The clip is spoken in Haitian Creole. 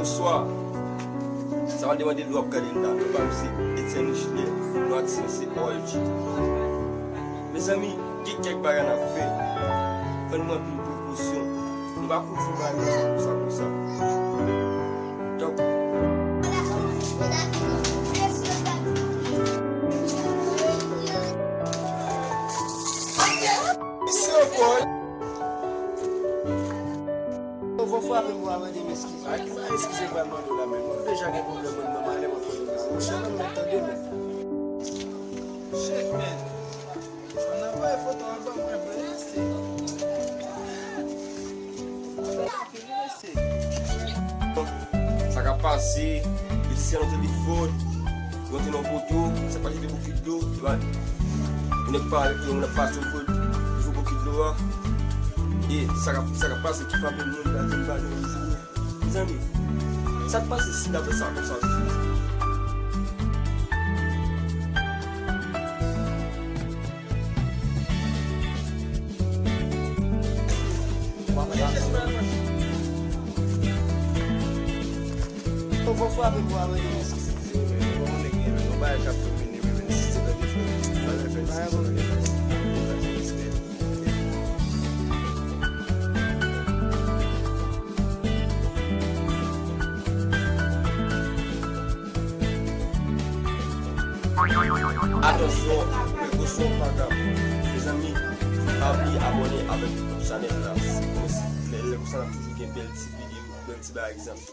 soir, ça va demander de l'eau à regarder là. Le bam c'est Etienne Chilé, l'autre c'est OLG. Mes amis, quelques bagages à faire. Faites-moi une proposition. On va pouvoir faire ça. Donc, Vou falar para o Alan de pesquisa. Aqui vai esquecer para mandar lá mesmo. Não vejo alguém problema de mamãe, leva para o chão, não me entendeu, né? Check, man. Não vai foto uma bomba, ça va passer, il tient le téléphone, il est dans le poteau, ça passe beaucoup d'eau, tu vois. On n'est pas sur le foot, il faut beaucoup de l'eau. Et ça va passer qui va venir dans le monde. Les amis, ça passe ici dans ça comme ça. Eu vou falar para o Alan de pesquisa. Não vai achar que o menino necessita da diferença. Vai referência. Attention, précaution, programme. Les amis, abonnez avec la chaîne là. Les gens ont toujours une belle petite vidéo, un petit par exemple.